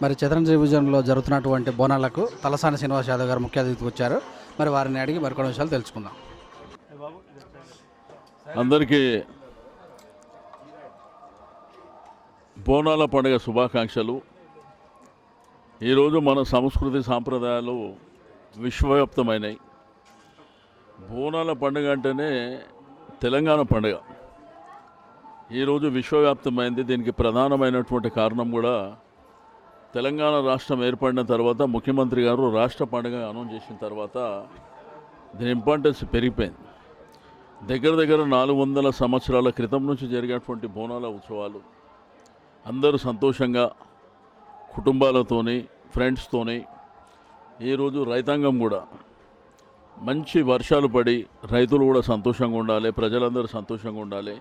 మరి చిత్రంజీవి విజయంలో జరుగుతున్నటువంటి బోనాలకు తలసాని శ్రీనివాస్ యాదవ్ గారు ముఖ్య అతిథికి వచ్చారు. మరి వారిని అడిగి మరికొన్ని విషయాలు తెలుసుకుందాం. అందరికీ బోనాల పండుగ శుభాకాంక్షలు. ఈరోజు మన సంస్కృతి సాంప్రదాయాలు విశ్వవ్యాప్తమైనవి. బోనాల పండుగ అంటేనే తెలంగాణ పండుగ. ఈరోజు విశ్వవ్యాప్తమైంది. దీనికి ప్రధానమైనటువంటి కారణం కూడా తెలంగాణ రాష్ట్రం ఏర్పడిన తర్వాత ముఖ్యమంత్రి గారు రాష్ట్ర పండుగ అనౌన్స్ చేసిన తర్వాత దీని ఇంపార్టెన్స్ పెరిగిపోయింది. దగ్గర 400 సంవత్సరాల క్రితం నుంచి జరిగేటువంటి బోనాల ఉత్సవాలు అందరూ సంతోషంగా కుటుంబాలతోని ఫ్రెండ్స్తోని, ఈరోజు రైతాంగం కూడా మంచి వర్షాలు పడి రైతులు కూడా సంతోషంగా ఉండాలి, ప్రజలందరూ సంతోషంగా ఉండాలి.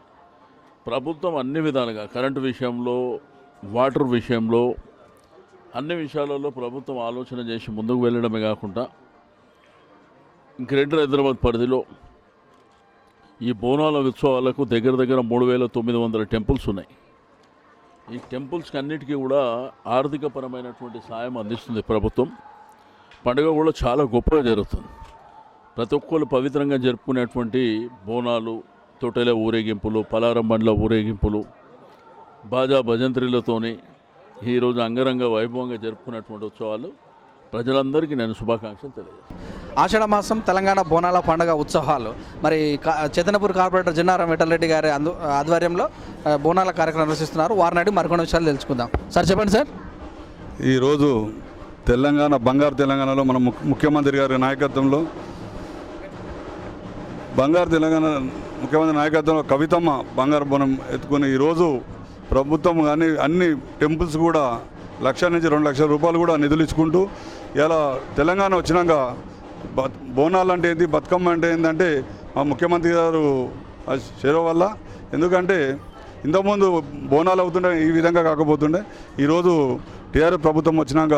ప్రభుత్వం అన్ని విధాలుగా కరెంటు విషయంలో, వాటర్ విషయంలో, అన్ని విషయాలలో ప్రభుత్వం ఆలోచన చేసి ముందుకు వెళ్ళడమే కాకుండా గ్రేటర్ హైదరాబాద్ పరిధిలో ఈ బోనాల ఉత్సవాలకు దగ్గర 3900 టెంపుల్స్ ఉన్నాయి. ఈ టెంపుల్స్కి అన్నిటికీ కూడా ఆర్థికపరమైనటువంటి సాయం అందిస్తుంది ప్రభుత్వం. పండుగ కూడా చాలా గొప్పగా జరుగుతుంది. ప్రతి ఒక్కరు పవిత్రంగా జరుపుకునేటువంటి బోనాలు, తొట్టెల ఊరేగింపులు, పలారం బండ్ల ఊరేగింపులు, బాజా భజంత్రీలతోని ఈరోజు అంగరంగ వైభవంగా జరుపుకున్నటువంటి ఉత్సవాలు ప్రజలందరికీ నేను శుభాకాంక్షలు తెలియజేస్తాను. ఆషాఢ మాసం తెలంగాణ బోనాల పండుగ ఉత్సవాలు మరి చైతన్యపూర్ కార్పొరేటర్ జిన్నారం విఠలరెడ్డి గారి ఆధ్వర్యంలో బోనాల కార్యక్రమం నిర్వహిస్తున్నారు. వారిని అడిగి మరికొన్ని విషయాలు తెలుసుకుందాం. సార్ చెప్పండి సార్. ఈరోజు తెలంగాణ బంగారు తెలంగాణలో మన ముఖ్యమంత్రి గారి నాయకత్వంలో కవితమ్మ బంగారు బోనం ఎత్తుకుని ఈరోజు ప్రభుత్వం కానీ అన్ని టెంపుల్స్ కూడా 1,00,000 నుంచి 2,00,000 రూపాయలు కూడా నిధులు ఇచ్చుకుంటూ ఇలా తెలంగాణ వచ్చినాక బోనాలు అంటే ఏంటి, బతుకమ్మ అంటే ఏంటంటే మా ముఖ్యమంత్రి గారు చేరవ వల్ల. ఎందుకంటే ఇంతకుముందు బోనాలు అవుతుండే ఈ విధంగా కాకపోతుండే, ఈరోజు టీఆర్ఎస్ ప్రభుత్వం వచ్చినాక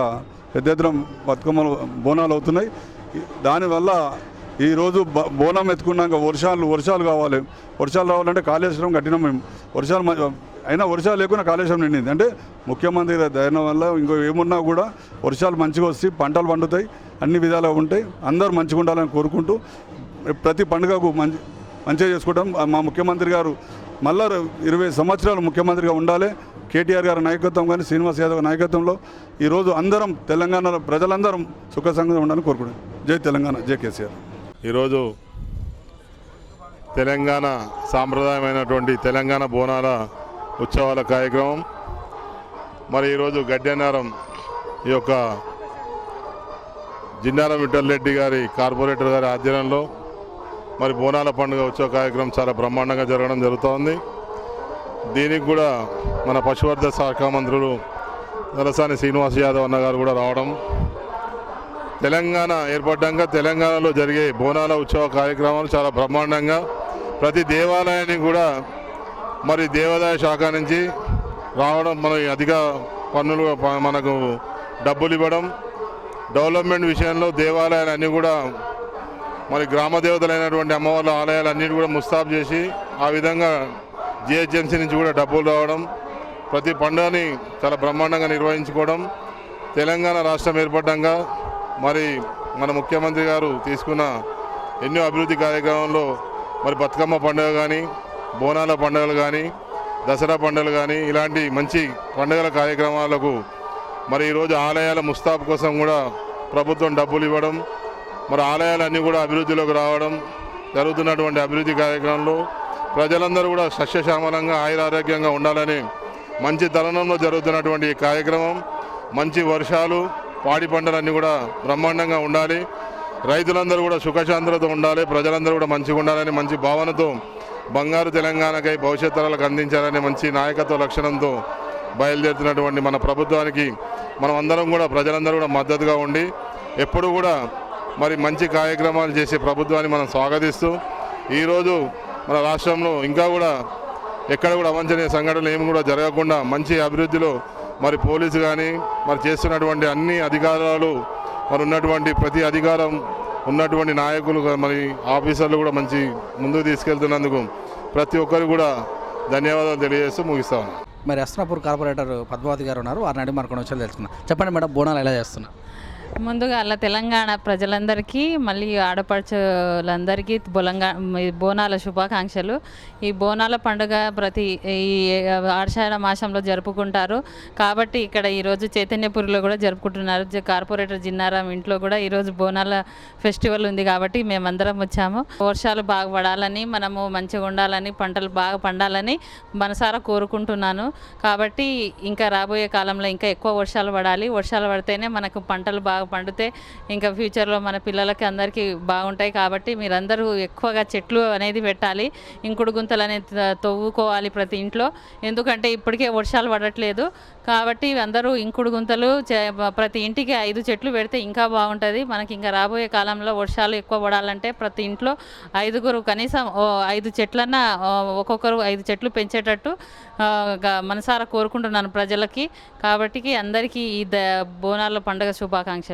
పెద్ద ఎత్తున బతుకమ్మలు బోనాలు అవుతున్నాయి. దానివల్ల ఈరోజు బోనం ఎత్తుకున్నాక వర్షాలు కావాలి. వర్షాలు రావాలంటే కాళేశ్వరం కట్టినాం మేము. వర్షాలు లేకుండా కాళేశ్వరం నిండింది. అంటే ముఖ్యమంత్రి దయన వల్ల ఇంకో ఏమున్నా కూడా వర్షాలు మంచిగా వస్తాయి, పంటలు పండుతాయి, అన్ని విధాలుగా ఉంటాయి. అందరూ మంచిగా ఉండాలని కోరుకుంటూ ప్రతి పండుగకు మంచిగా చేసుకుంటాం. మా ముఖ్యమంత్రి గారు మళ్ళా 20 సంవత్సరాలు ముఖ్యమంత్రిగా ఉండాలి. కేటీఆర్ గారి నాయకత్వం కానీ శ్రీనివాస్ యాదవ్ నాయకత్వంలో ఈరోజు అందరం తెలంగాణలో ప్రజలందరం సుఖసంగా ఉండాలని కోరుకుంటాం. జై తెలంగాణ, జై కేసీఆర్. ఈరోజు తెలంగాణ సాంప్రదాయమైనటువంటి తెలంగాణ బోనాల ఉత్సవాల కార్యక్రమం మరి ఈరోజు గడ్డెనారం ఈ యొక్క జిన్నారం విఠలరెడ్డి గారి కార్పొరేటర్ గారి ఆధ్వర్యంలో మరి బోనాల పండుగ ఉత్సవ కార్యక్రమం చాలా బ్రహ్మాండంగా జరగడం జరుగుతోంది. దీనికి కూడా మన పశువర్ధ శాఖ మంత్రులు తలసాని శ్రీనివాస్ యాదవ్ అన్న గారు కూడా రావడం, తెలంగాణ ఏర్పడ్డాక తెలంగాణలో జరిగే బోనాల ఉత్సవ కార్యక్రమాలు చాలా బ్రహ్మాండంగా ప్రతి దేవాలయానికి కూడా మరి దేవాదాయ శాఖ నుంచి రావడం, మన అధిక పన్నులు మనకు డబ్బులు ఇవ్వడం, డెవలప్మెంట్ విషయంలో దేవాలయాలన్నీ కూడా మరి గ్రామ దేవతలైనటువంటి అమ్మవార్ల ఆలయాలన్నిటి కూడా ముస్తాబు చేసి ఆ విధంగా జిహెచ్ఎంసీ నుంచి కూడా డబ్బులు రావడం, ప్రతి పండుగని చాలా బ్రహ్మాండంగా నిర్వహించుకోవడం. తెలంగాణ రాష్ట్రం ఏర్పడ్డాక మరి మన ముఖ్యమంత్రి గారు తీసుకున్న ఎన్నో అభివృద్ధి కార్యక్రమంలో మరి బతుకమ్మ పండుగ కానీ, బోనాల పండుగలు కానీ, దసరా పండుగలు కానీ ఇలాంటి మంచి పండుగల కార్యక్రమాలకు మరి ఈరోజు ఆలయాల ముస్తాబు కోసం కూడా ప్రభుత్వం డబ్బులు ఇవ్వడం, మరి ఆలయాలన్నీ కూడా అభివృద్ధిలోకి రావడం జరుగుతున్నటువంటి అభివృద్ధి కార్యక్రమంలో ప్రజలందరూ కూడా సస్యశ్యామలంగా ఆయురారోగ్యంగా ఉండాలని మంచి తరుణంలో జరుగుతున్నటువంటి ఈ కార్యక్రమం. మంచి వర్షాలు, పాడి పంటలన్నీ కూడా బ్రహ్మాండంగా ఉండాలి, రైతులందరూ కూడా సుఖశాంతులతో ఉండాలి, ప్రజలందరూ కూడా మంచిగా ఉండాలని మంచి భావనతో బంగారు తెలంగాణకై భవిష్యత్ తరాలకు అందించాలనే మంచి నాయకత్వ లక్షణంతో బయలుదేరుతున్నటువంటి మన ప్రభుత్వానికి మనం అందరం కూడా ప్రజలందరూ కూడా మద్దతుగా ఉండి ఎప్పుడు కూడా మరి మంచి కార్యక్రమాలు చేసే ప్రభుత్వాన్ని మనం స్వాగతిస్తూ ఈరోజు మన రాష్ట్రంలో ఇంకా కూడా ఎక్కడ కూడా అవాంఛనీయ సంఘటనలు ఏమి కూడా జరగకుండా మంచి అభివృద్ధిలో మరి పోలీసు కానీ మరి చేస్తున్నటువంటి అన్ని అధికారాలు మరి ఉన్నటువంటి ప్రతి అధికారం ఉన్నటువంటి నాయకులు మరి ఆఫీసర్లు కూడా మంచి ముందుకు తీసుకెళ్తున్నందుకు ప్రతి ఒక్కరు కూడా ధన్యవాదాలు తెలియజేస్తూ ముగిస్తాను. మరి అస్నాపూర్ కార్పొరేటర్ పద్మావతి గారు ఉన్నారు, వారిని అడిగి మనకు విషయాలు తెలుసుకున్నాం. చెప్పండి మేడం, బోనాలు ఎలా చేస్తున్నారు? ముందుగా అలా తెలంగాణ ప్రజలందరికీ మళ్ళీ ఆడపడుచులందరికీ బోనాల శుభాకాంక్షలు. ఈ బోనాల పండుగ ప్రతి ఈ ఆషాఢ మాసంలో జరుపుకుంటారు కాబట్టి ఇక్కడ ఈరోజు చైతన్యపురిలో కూడా జరుపుకుంటున్నారు. కార్పొరేటర్ జిన్నారాం ఇంట్లో కూడా ఈరోజు బోనాల ఫెస్టివల్ ఉంది కాబట్టి మేమందరం వచ్చాము. వర్షాలు బాగా పడాలని, మనము మంచిగా ఉండాలని, పంటలు బాగా పండాలని మనసారా కోరుకుంటున్నాను. కాబట్టి ఇంకా రాబోయే కాలంలో ఇంకా ఎక్కువ వర్షాలు పడాలి. వర్షాలు పడితేనే మనకు పంటలు బాగా పండితే ఇంకా ఫ్యూచర్లో మన పిల్లలకి అందరికీ బాగుంటాయి. కాబట్టి మీరందరూ ఎక్కువగా చెట్లు అనేది పెట్టాలి, ఇంకుడు గుంతలు అనేది తవ్వుకోవాలి ప్రతి ఇంట్లో. ఎందుకంటే ఇప్పటికే వర్షాలు పడట్లేదు కాబట్టి అందరూ ఇంకుడు గుంతలు ప్రతి ఇంటికి 5 చెట్లు పెడితే ఇంకా బాగుంటుంది. మనకి ఇంకా రాబోయే కాలంలో వర్షాలు ఎక్కువ పడాలంటే ప్రతి ఇంట్లో 5 కనీసం 5 చెట్లన్నా ఒక్కొక్కరు 5 చెట్లు పెంచేటట్టు మనసారా కోరుకుంటున్నాను ప్రజలకి. కాబట్టి అందరికీ ఈ బోనాల పండుగ శుభాకాంక్షలు.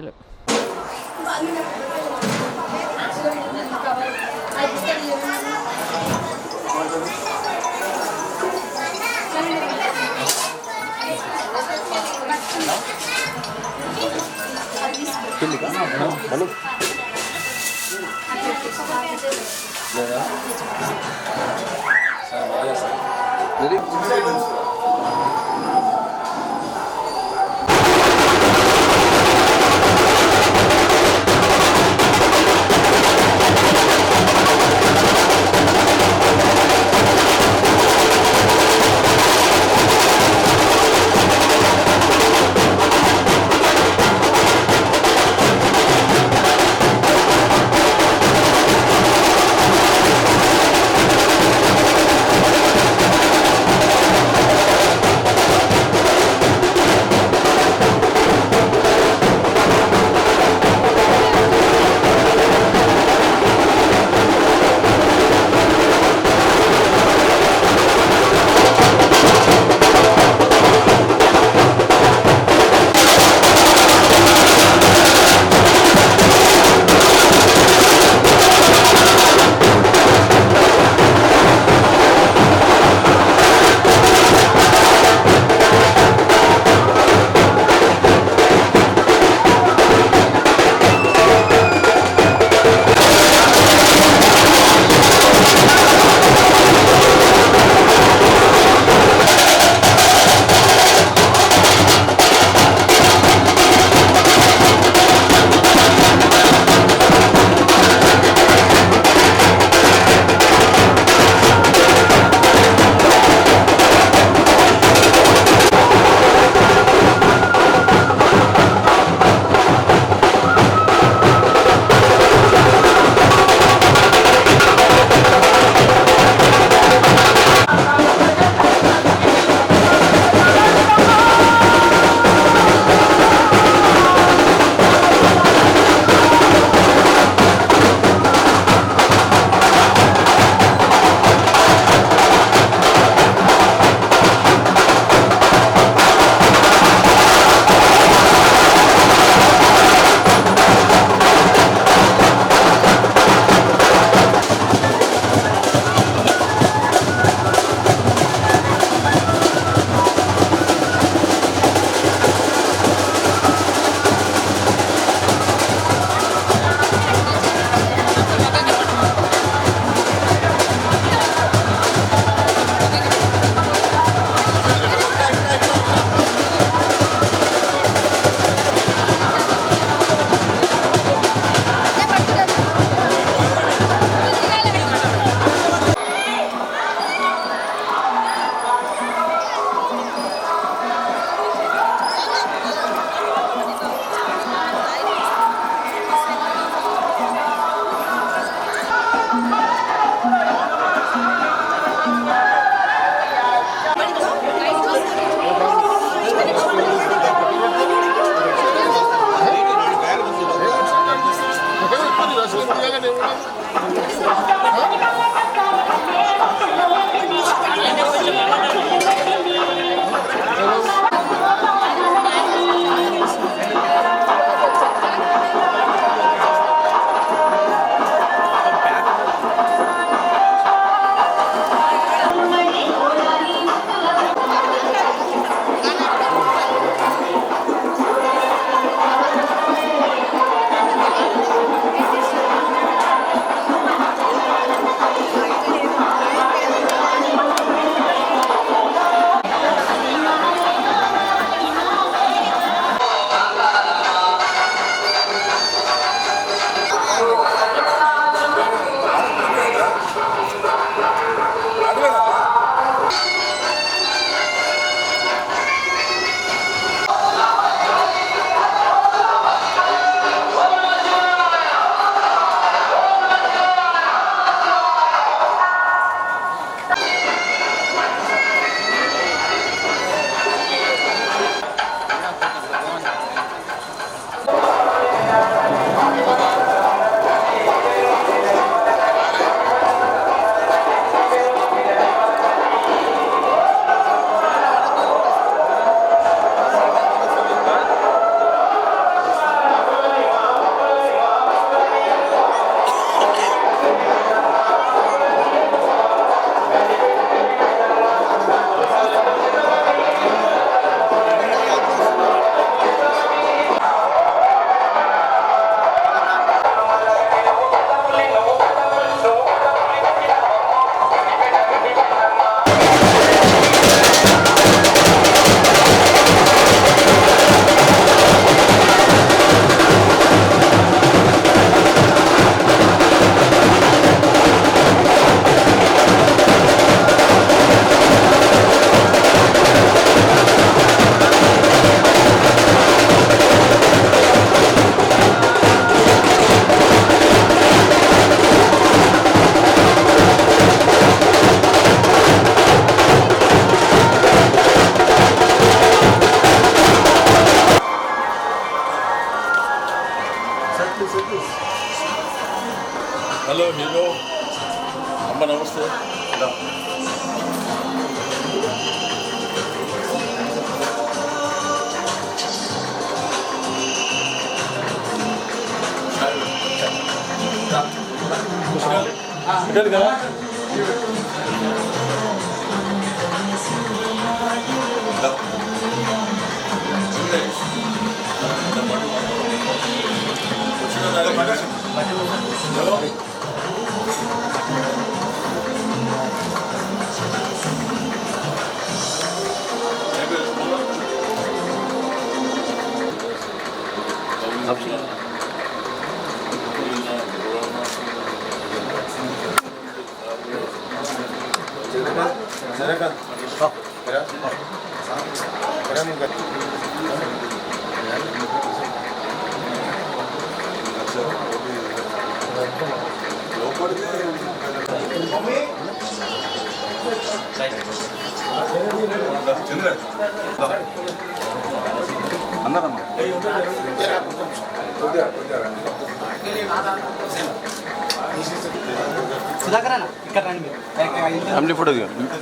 ఫ్యామిలీ ఫోటో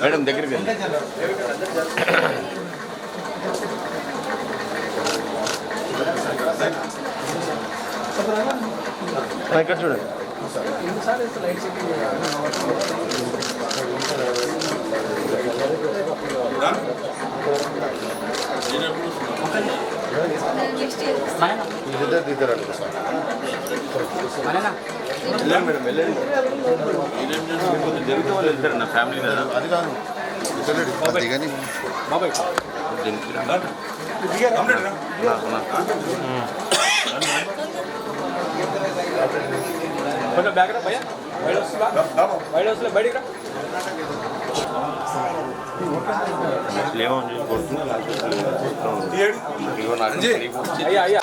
మేడం దగ్గరికి ఇక్కడ చూడండి. మేడం వెళ్ళండి. జరిగితే వాళ్ళు వెళ్తారు నా ఫ్యామిలీ కదా. అది కాదు బాబాయ్ కొంచెం బ్యాగ్ రా భయ్యా, బయట వస్తులే బయటికి రా. ఏమో అయ్యా అయ్యా